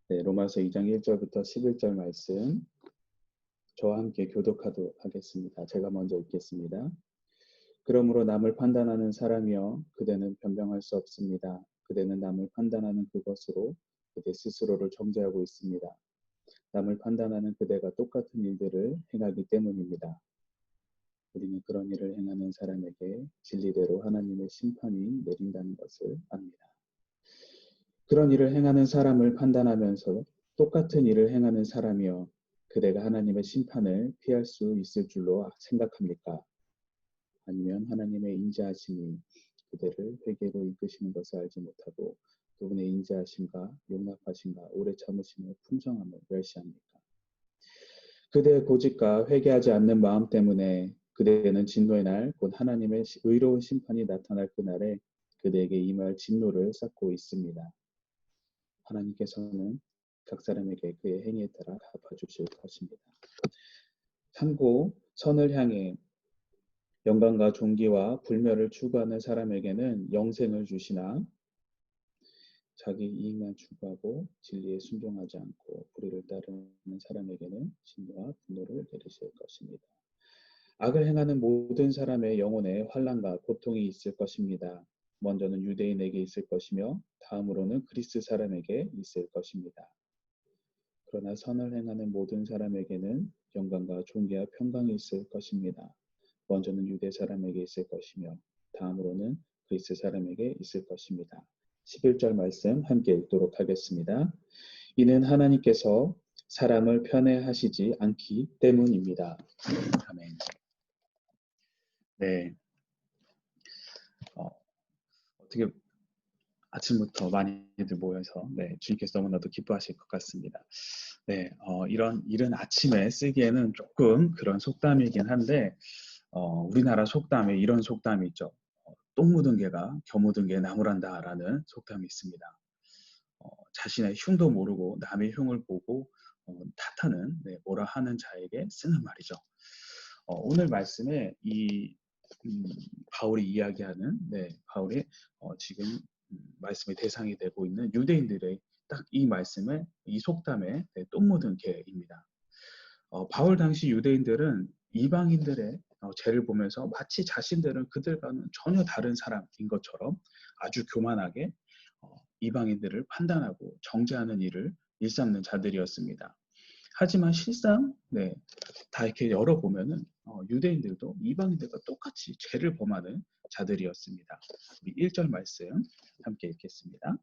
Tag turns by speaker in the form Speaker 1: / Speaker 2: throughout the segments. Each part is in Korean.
Speaker 1: 네, 로마서 2장 1절부터 11절 말씀 저와 함께 교독하도록 하겠습니다. 제가 먼저 읽겠습니다. 그러므로 남을 판단하는 사람이여 그대는 변명할 수 없습니다. 그대는 남을 판단하는 그것으로 그대 스스로를 정죄하고 있습니다. 남을 판단하는 그대가 똑같은 일들을 행하기 때문입니다. 우리는 그런 일을 행하는 사람에게 진리대로 하나님의 심판이 내린다는 것을 압니다. 그런 일을 행하는 사람을 판단하면서 똑같은 일을 행하는 사람이여 그대가 하나님의 심판을 피할 수 있을 줄로 생각합니까? 아니면 하나님의 인자하심이 그대를 회개로 이끄시는 것을 알지 못하고 그분의 인자하심과 용납하심과 오래 참으심의 풍성함을 멸시합니까? 그대의 고집과 회개하지 않는 마음 때문에 그대는 진노의 날, 곧 하나님의 의로운 심판이 나타날 그날에 그대에게 임할 진노를 쌓고 있습니다. 하나님께서는 각 사람에게 그의 행위에 따라 갚아주실 것입니다. 참고 선을 향해 영광과 존귀와 불멸을 추구하는 사람에게는 영생을 주시나 자기 이익만 추구하고 진리에 순종하지 않고 불의를 따르는 사람에게는 진노와 분노를 내리실 것입니다. 악을 행하는 모든 사람의 영혼에 환난과 고통이 있을 것입니다. 먼저는 유대인에게 있을 것이며 다음으로는 그리스 사람에게 있을 것입니다. 그러나 선을 행하는 모든 사람에게는 영광과 존귀와 평강이 있을 것입니다. 먼저는 유대 사람에게 있을 것이며 다음으로는 그리스 사람에게 있을 것입니다. 11절 말씀 함께 읽도록 하겠습니다. 이는 하나님께서 사람을 편애하시지 않기 때문입니다. 아멘. 네, 어떻게 아침부터 많이들 모여서 주님께서 너무나도 기뻐하실 것 같습니다. 네, 이런 이른 아침에 쓰기에는 조금 그런 속담이긴 한데 우리나라 속담에 이런 속담이 있죠. 똥 묻은 개가 겨 묻은 개 나무란다라는 속담이 있습니다. 자신의 흉도 모르고 남의 흉을 보고 탓하는 뭐라 하는 자에게 쓰는 말이죠. 오늘 말씀에 이 바울이 이야기하는 바울이 지금 말씀의 대상이 되고 있는 유대인들의 딱 이 말씀에 이 속담에 똥 묻은 개입니다. 바울 당시 유대인들은 이방인들의 죄를 보면서 마치 자신들은 그들과는 전혀 다른 사람인 것처럼 아주 교만하게 이방인들을 판단하고 정죄하는 일을 일삼는 자들이었습니다. 하지만 실상 다 이렇게 열어보면은 유대인들도 이방인들과 똑같이 죄를 범하는 자들이었습니다. 우리 1절 말씀 함께 읽겠습니다.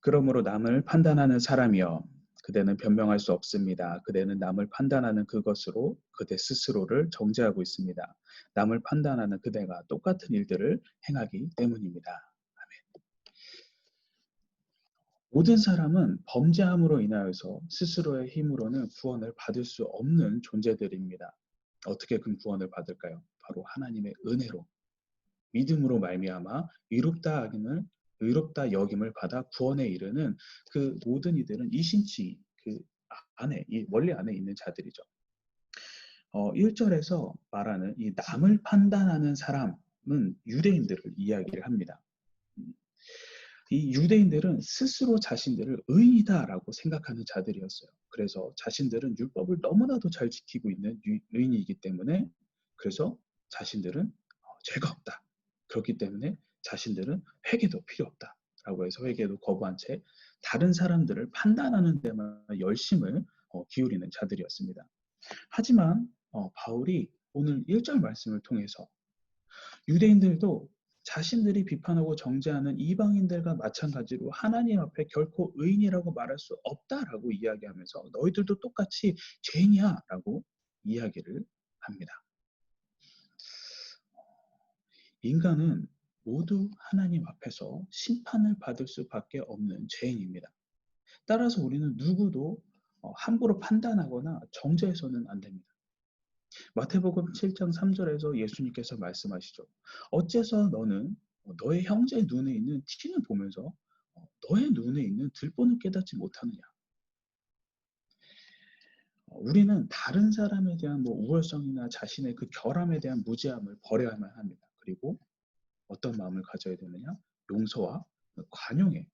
Speaker 1: 그러므로 남을 판단하는 사람이여 그대는 변명할 수 없습니다. 그대는 남을 판단하는 그것으로 그대 스스로를 정죄하고 있습니다. 남을 판단하는 그대가 똑같은 일들을 행하기 때문입니다. 아멘. 모든 사람은 범죄함으로 인하여서 스스로의 힘으로는 구원을 받을 수 없는 존재들입니다. 어떻게 그 구원을 받을까요? 바로 하나님의 은혜로 믿음으로 말미암아 의롭다 여김을 받아 구원에 이르는 그 모든 이들은 이신치 그 안에 이 원리 안에 있는 자들이죠. 1절에서 말하는 이 남을 판단하는 사람은 유대인들을 이야기를 합니다. 이 유대인들은 스스로 자신들을 의인이다라고 생각하는 자들이었어요. 그래서 자신들은 율법을 너무나도 잘 지키고 있는 의인이기 때문에 그래서 자신들은 죄가 없다. 그렇기 때문에 자신들은 회개도 필요 없다라고 해서 회개도 거부한 채 다른 사람들을 판단하는 데만 열심을 기울이는 자들이었습니다. 하지만 바울이 오늘 1절 말씀을 통해서 유대인들도 자신들이 비판하고 정죄하는 이방인들과 마찬가지로 하나님 앞에 결코 의인이라고 말할 수 없다라고 이야기하면서 너희들도 똑같이 죄인이야 라고 이야기를 합니다. 인간은 모두 하나님 앞에서 심판을 받을 수밖에 없는 죄인입니다. 따라서 우리는 누구도 함부로 판단하거나 정죄해서는 안 됩니다. 마태복음 7장 3절에서 예수님께서 말씀하시죠. 어째서 너는 너의 형제의 눈에 있는 티는 보면서 너의 눈에 있는 들보는 깨닫지 못하느냐. 우리는 다른 사람에 대한 우월성이나 자신의 그 결함에 대한 무지함을 버려야만 합니다. 그리고 어떤 마음을 가져야 되느냐? 용서와 관용의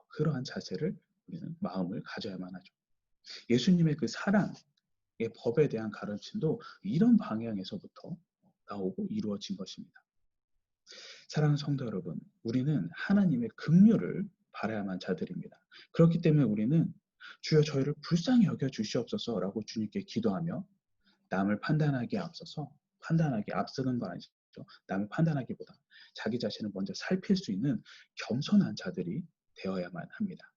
Speaker 1: 그러한 자세를 우리는 마음을 가져야만 하죠. 예수님의 그 사랑의 법에 대한 가르침도 이런 방향에서부터 나오고 이루어진 것입니다. 사랑하는 성도 여러분, 우리는 하나님의 긍휼을 바라야만 자들입니다. 그렇기 때문에 우리는 주여 저희를 불쌍히 여겨 주시옵소서라고 주님께 기도하며 남을 판단하기 앞서는 건 아니죠. 남을 판단하기보다 자기 자신을 먼저 살필 수 있는 겸손한 자들이 되어야만 합니다.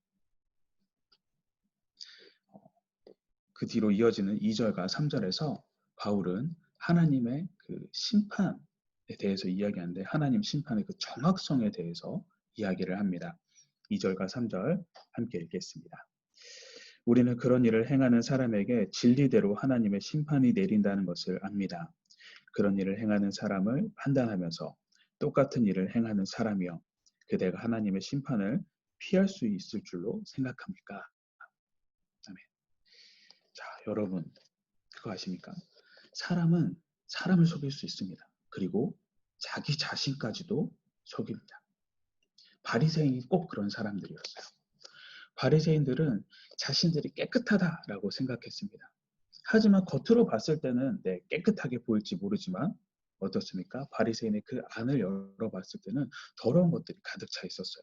Speaker 1: 그 뒤로 이어지는 2절과 3절에서 바울은 하나님의 그 심판에 대해서 이야기하는데 하나님 심판의 그 정확성에 대해서 이야기를 합니다. 2절과 3절 함께 읽겠습니다. 우리는 그런 일을 행하는 사람에게 진리대로 하나님의 심판이 내린다는 것을 압니다. 그런 일을 행하는 사람을 판단하면서 똑같은 일을 행하는 사람이여 그대가 하나님의 심판을 피할 수 있을 줄로 생각합니까? 아멘. 자, 여러분 그거 아십니까? 사람은 사람을 속일 수 있습니다. 그리고 자기 자신까지도 속입니다. 바리새인이 꼭 그런 사람들이었어요. 바리새인들은 자신들이 깨끗하다라고 생각했습니다. 하지만 겉으로 봤을 때는 깨끗하게 보일지 모르지만 어떻습니까? 바리새인의 그 안을 열어봤을 때는 더러운 것들이 가득 차 있었어요.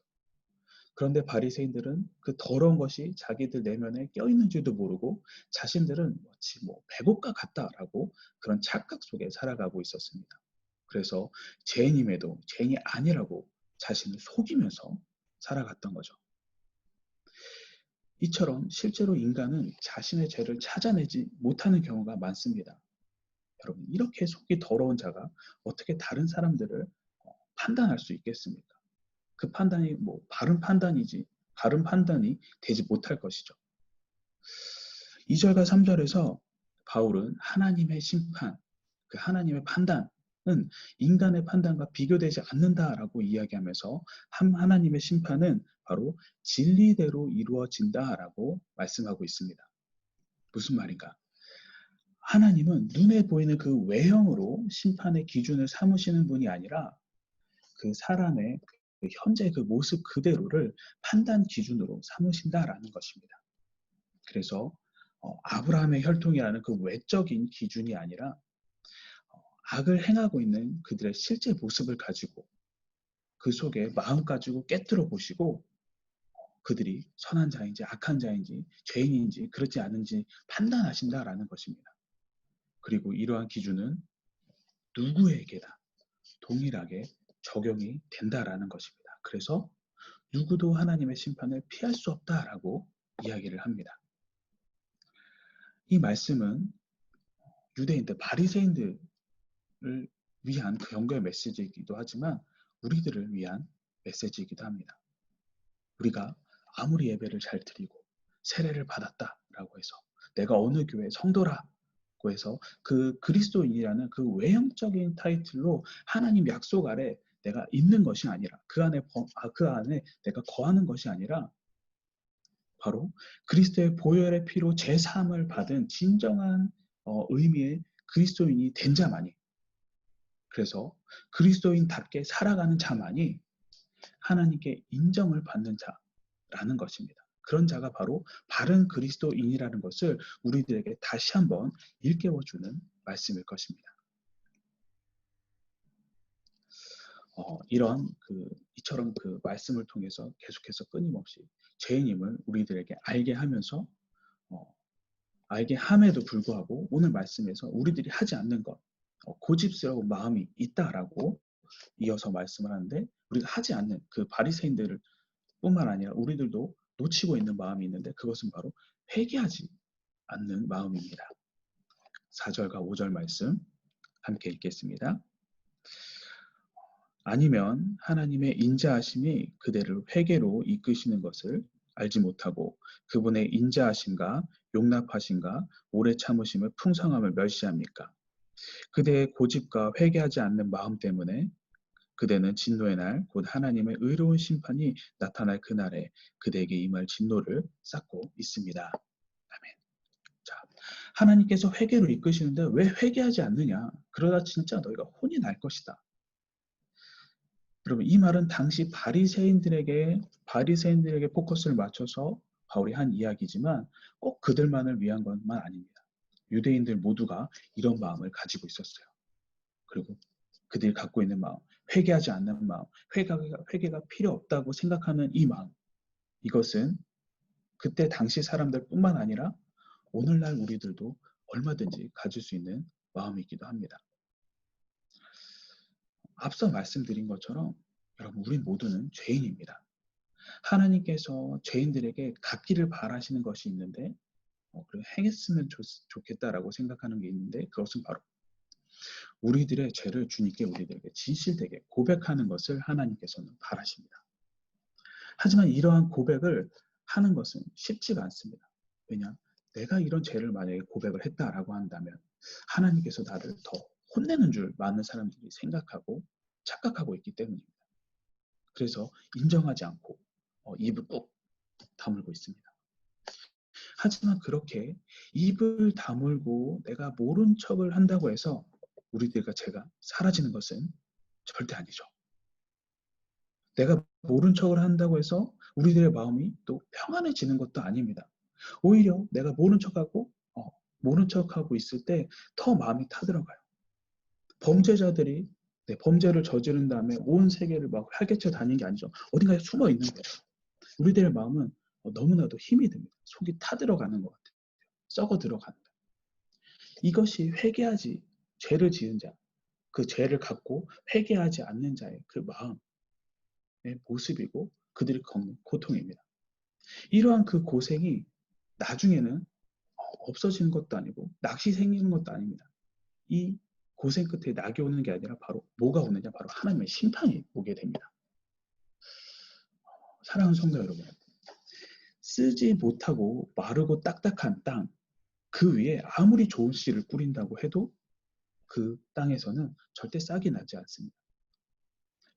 Speaker 1: 그런데 바리새인들은 그 더러운 것이 자기들 내면에 껴있는지도 모르고 자신들은 마치 백옥과 같다라고 그런 착각 속에 살아가고 있었습니다. 그래서 죄인임에도 죄인이 아니라고 자신을 속이면서 살아갔던 거죠. 이처럼 실제로 인간은 자신의 죄를 찾아내지 못하는 경우가 많습니다. 여러분, 이렇게 속이 더러운 자가 어떻게 다른 사람들을 판단할 수 있겠습니까? 그 판단이 바른 판단이 되지 못할 것이죠. 2절과 3절에서 바울은 하나님의 심판, 그 하나님의 판단은 인간의 판단과 비교되지 않는다라고 이야기하면서 하나님의 심판은 바로 진리대로 이루어진다라고 말씀하고 있습니다. 무슨 말인가? 하나님은 눈에 보이는 그 외형으로 심판의 기준을 삼으시는 분이 아니라 그 사람의 현재 그 모습 그대로를 판단 기준으로 삼으신다라는 것입니다. 그래서 아브라함의 혈통이라는 그 외적인 기준이 아니라 악을 행하고 있는 그들의 실제 모습을 가지고 그 속에 마음 가지고 깨뜨려 보시고 그들이 선한 자인지 악한 자인지 죄인인지 그렇지 않은지 판단하신다라는 것입니다. 그리고 이러한 기준은 누구에게나 동일하게 적용이 된다라는 것입니다. 그래서 누구도 하나님의 심판을 피할 수 없다라고 이야기를 합니다. 이 말씀은 유대인들, 바리새인들을 위한 그 경고의 메시지이기도 하지만 우리들을 위한 메시지이기도 합니다. 우리가 아무리 예배를 잘 드리고 세례를 받았다라고 해서 내가 어느 교회 성도라고 해서 그 그리스도인이라는 그 외형적인 타이틀로 하나님 약속 아래 내가 있는 것이 아니라 그 안에 내가 거하는 것이 아니라 바로 그리스도의 보혈의 피로 제사함을 받은 진정한 의미의 그리스도인이 된 자만이, 그래서 그리스도인답게 살아가는 자만이 하나님께 인정을 받는 자라는 것입니다. 그런 자가 바로 바른 그리스도인이라는 것을 우리들에게 다시 한번 일깨워주는 말씀일 것입니다. 이처럼 그 말씀을 통해서 계속해서 끊임없이 죄인임을 우리들에게 알게 하면서 알게 함에도 불구하고 오늘 말씀에서 우리들이 하지 않는 것, 고집스러운 마음이 있다라고 이어서 말씀을 하는데 우리가 하지 않는 그 바리새인들을 뿐만 아니라 우리들도 놓치고 있는 마음이 있는데 그것은 바로 회개하지 않는 마음입니다. 4절과 5절 말씀 함께 읽겠습니다. 아니면 하나님의 인자하심이 그대를 회개로 이끄시는 것을 알지 못하고 그분의 인자하심과 용납하심과 오래 참으심을 풍성함을 멸시합니까? 그대의 고집과 회개하지 않는 마음 때문에 그대는 진노의 날, 곧 하나님의 의로운 심판이 나타날 그날에 그대에게 임할 진노를 쌓고 있습니다. 아멘. 자, 하나님께서 회개로 이끄시는데 왜 회개하지 않느냐? 그러다 진짜 너희가 혼이 날 것이다. 여러분, 이 말은 당시 바리새인들에게 포커스를 맞춰서 바울이 한 이야기지만 꼭 그들만을 위한 것만 아닙니다. 유대인들 모두가 이런 마음을 가지고 있었어요. 그리고 그들이 갖고 있는 마음, 회개하지 않는 마음, 회개가 필요 없다고 생각하는 이 마음, 이것은 그때 당시 사람들뿐만 아니라 오늘날 우리들도 얼마든지 가질 수 있는 마음이기도 합니다. 앞서 말씀드린 것처럼 여러분, 우리 모두는 죄인입니다. 하나님께서 죄인들에게 갚기를 바라시는 것이 있는데 그리고 행했으면 좋겠다라고 생각하는 게 있는데, 그것은 바로 우리들의 죄를 주님께 우리들에게 진실되게 고백하는 것을 하나님께서는 바라십니다. 하지만 이러한 고백을 하는 것은 쉽지가 않습니다. 왜냐? 내가 이런 죄를 만약에 고백을 했다라고 한다면 하나님께서 나를 더 혼내는 줄 많은 사람들이 생각하고 착각하고 있기 때문입니다. 그래서 인정하지 않고 입을 꾹 다물고 있습니다. 하지만 그렇게 입을 다물고 내가 모른 척을 한다고 해서 우리들과 죄가 사라지는 것은 절대 아니죠. 내가 모른 척을 한다고 해서 우리들의 마음이 또 평안해지는 것도 아닙니다. 오히려 내가 모른 척하고 있을 때 더 마음이 타들어가요. 범죄자들이 범죄를 저지른 다음에 온 세계를 막 활개쳐 다니는 게 아니죠. 어딘가에 숨어 있는 거예요. 우리들의 마음은 너무나도 힘이 듭니다. 속이 타들어가는 것 같아요. 썩어 들어간다. 이것이 죄를 지은 자, 그 죄를 갖고 회개하지 않는 자의 그 마음의 모습이고 그들이 겪는 고통입니다. 이러한 그 고생이 나중에는 없어지는 것도 아니고 낙이 생기는 것도 아닙니다. 이 고생 끝에 낙이 오는 게 아니라 바로 뭐가 오느냐? 바로 하나님의 심판이 오게 됩니다. 사랑하는 성도 여러분, 쓰지 못하고 마르고 딱딱한 땅, 그 위에 아무리 좋은 씨를 뿌린다고 해도 그 땅에서는 절대 싹이 나지 않습니다.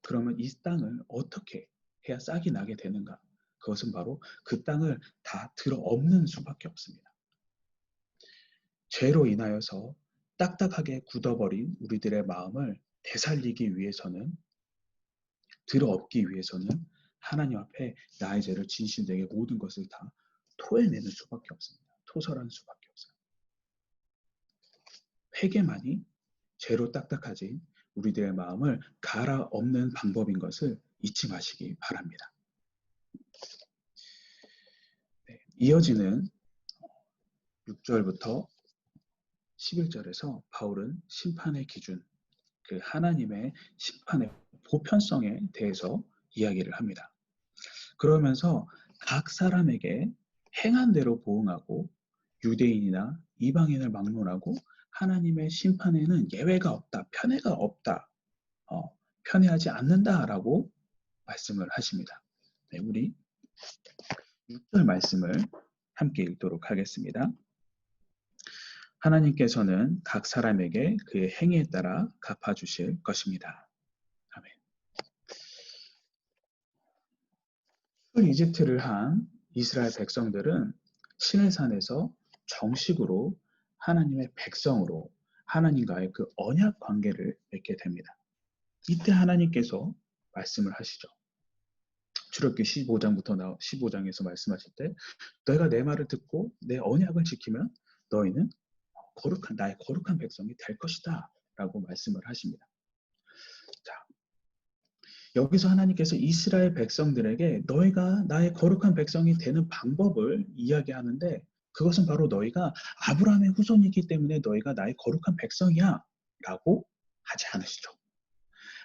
Speaker 1: 그러면 이 땅을 어떻게 해야 싹이 나게 되는가? 그것은 바로 그 땅을 다 들어엎는 수밖에 없습니다. 죄로 인하여서 딱딱하게 굳어버린 우리들의 마음을 되살리기 위해서는, 들어엎기 위해서는 하나님 앞에 나의 죄를 진실되게 모든 것을 다 토해내는 수밖에 없습니다. 토설하는 수밖에 없어요. 회개만이 죄로 딱딱하진 우리들의 마음을 갈아엎는 방법인 것을 잊지 마시기 바랍니다. 이어지는 6절부터 11절에서 바울은 심판의 기준, 그 하나님의 심판의 보편성에 대해서 이야기를 합니다. 그러면서 각 사람에게 행한 대로 보응하고 유대인이나 이방인을 막론하고 하나님의 심판에는 예외가 없다, 편애가 없다, 편애하지 않는다라고 말씀을 하십니다. 네, 우리 6절 말씀을 함께 읽도록 하겠습니다. 하나님께서는 각 사람에게 그의 행위에 따라 갚아주실 것입니다. 아멘. 이집트를 한 이스라엘 백성들은 시내산에서 정식으로 하나님의 백성으로 하나님과의 그 언약 관계를 맺게 됩니다. 이때 하나님께서 말씀을 하시죠. 출애굽기 15장에서 말씀하실 때 너희가 내 말을 듣고 내 언약을 지키면 너희는 나의 거룩한 백성이 될 것이다 라고 말씀을 하십니다. 자, 여기서 하나님께서 이스라엘 백성들에게 너희가 나의 거룩한 백성이 되는 방법을 이야기하는데, 그것은 바로 너희가 아브라함의 후손이기 때문에 너희가 나의 거룩한 백성이야 라고 하지 않으시죠.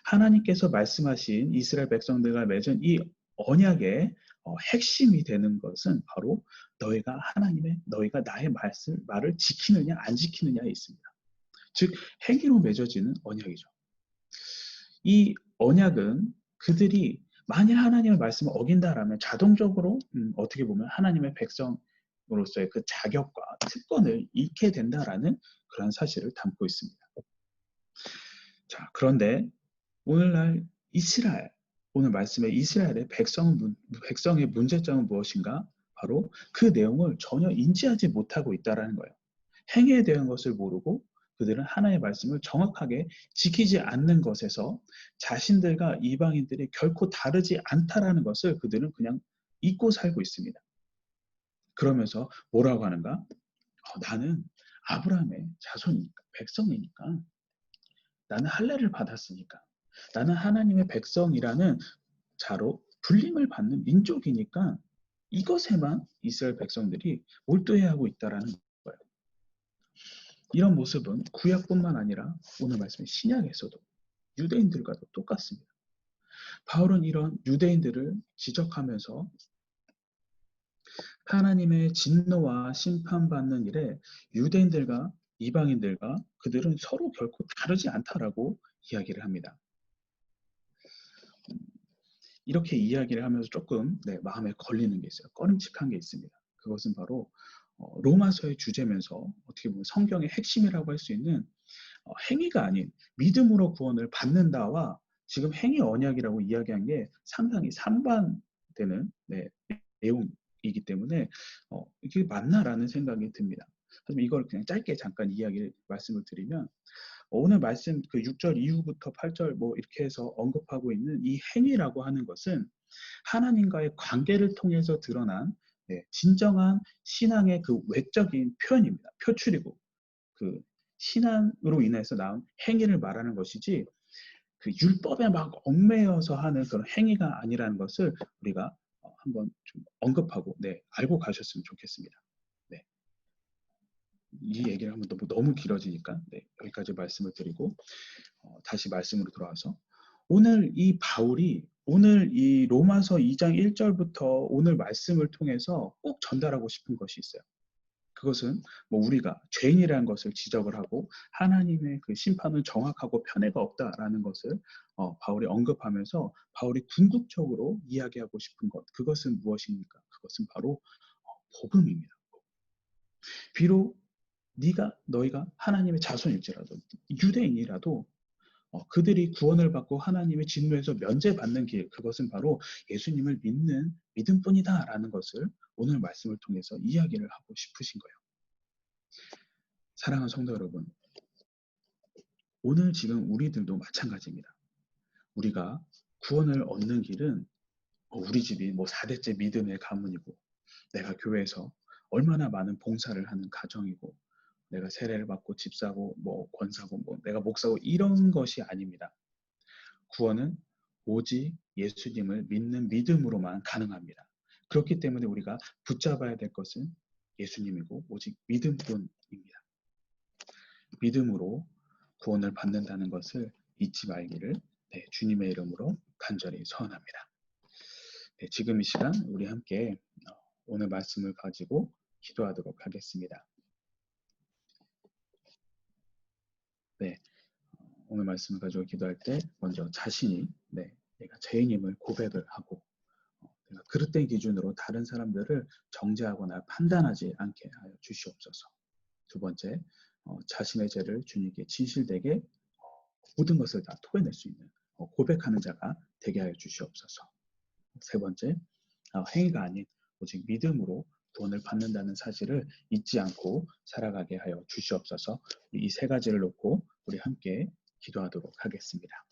Speaker 1: 하나님께서 말씀하신 이스라엘 백성들과 맺은 이 언약의 핵심이 되는 것은 바로 너희가 나의 말을 지키느냐 안 지키느냐에 있습니다. 즉 행위로 맺어지는 언약이죠. 이 언약은 그들이 만일 하나님의 말씀을 어긴다라면 자동적으로 어떻게 보면 하나님의 백성으로서의 그 자격과 특권을 잃게 된다라는 그런 사실을 담고 있습니다. 자, 그런데 오늘날 오늘 말씀의 이스라엘의 백성의 문제점은 무엇인가? 바로 그 내용을 전혀 인지하지 못하고 있다는 거예요. 행위에 대한 것을 모르고 그들은 하나님의 말씀을 정확하게 지키지 않는 것에서 자신들과 이방인들이 결코 다르지 않다라는 것을 그들은 그냥 잊고 살고 있습니다. 그러면서 뭐라고 하는가? 나는 아브라함의 자손이니까, 백성이니까, 나는 할례를 받았으니까, 나는 하나님의 백성이라는 자로 불림을 받는 민족이니까 이것에만 이스라엘 백성들이 몰두해야 하고 있다라는 거예요. 이런 모습은 구약뿐만 아니라 오늘 말씀의 신약에서도 유대인들과도 똑같습니다. 바울은 이런 유대인들을 지적하면서 하나님의 진노와 심판받는 일에 유대인들과 이방인들과 그들은 서로 결코 다르지 않다라고 이야기를 합니다. 이렇게 이야기를 하면서 조금 마음에 걸리는 게 있어요. 꺼림칙한 게 있습니다. 그것은 바로 로마서의 주제면서 어떻게 보면 성경의 핵심이라고 할 수 있는 행위가 아닌 믿음으로 구원을 받는다와 지금 행위 언약이라고 이야기한 게 상당히 상반되는 내용이기 때문에 이게 맞나라는 생각이 듭니다. 하지만 이걸 그냥 짧게 잠깐 말씀을 드리면 오늘 말씀 그 6절 이후부터 8절 뭐 이렇게 해서 언급하고 있는 이 행위라고 하는 것은 하나님과의 관계를 통해서 드러난 진정한 신앙의 그 외적인 표현입니다. 표출이고 그 신앙으로 인해서 나온 행위를 말하는 것이지 그 율법에 막 얽매여서 하는 그런 행위가 아니라는 것을 우리가 한번 좀 언급하고 알고 가셨으면 좋겠습니다. 이 얘기를 하면 너무 길어지니까 여기까지 말씀을 드리고 다시 말씀으로 돌아와서 오늘 이 바울이 오늘 이 로마서 2장 1절부터 오늘 말씀을 통해서 꼭 전달하고 싶은 것이 있어요. 그것은 뭐 우리가 죄인이라는 것을 지적을 하고 하나님의 그 심판은 정확하고 편애가 없다라는 것을 바울이 언급하면서 바울이 궁극적으로 이야기하고 싶은 것, 그것은 무엇입니까? 그것은 바로 복음입니다. 비록 너희가 하나님의 자손일지라도 유대인이라도 그들이 구원을 받고 하나님의 진노에서 면제받는 길, 그것은 바로 예수님을 믿는 믿음뿐이다라는 것을 오늘 말씀을 통해서 이야기를 하고 싶으신 거예요. 사랑하는 성도 여러분, 오늘 지금 우리들도 마찬가지입니다. 우리가 구원을 얻는 길은 우리 집이 뭐 4대째 믿음의 가문이고 내가 교회에서 얼마나 많은 봉사를 하는 가정이고 내가 세례를 받고 집 사고 뭐 권사고 뭐 내가 목사고 이런 것이 아닙니다. 구원은 오직 예수님을 믿는 믿음으로만 가능합니다. 그렇기 때문에 우리가 붙잡아야 될 것은 예수님이고 오직 믿음뿐입니다. 믿음으로 구원을 받는다는 것을 잊지 말기를 주님의 이름으로 간절히 서원합니다. 지금 이 시간 우리 함께 오늘 말씀을 가지고 기도하도록 하겠습니다. 오늘 말씀을 가지고 기도할 때 먼저 자신이 내가 죄인임을 고백을 하고 내가 그릇된 기준으로 다른 사람들을 정죄하거나 판단하지 않게 하여 주시옵소서. 두 번째, 자신의 죄를 주님께 진실되게 모든 것을 다 토해낼 수 있는 고백하는 자가 되게 하여 주시옵소서. 세 번째, 행위가 아닌 오직 믿음으로 구원을 받는다는 사실을 잊지 않고 살아가게 하여 주시옵소서. 이 세 가지를 놓고 우리 함께 기도하도록 하겠습니다.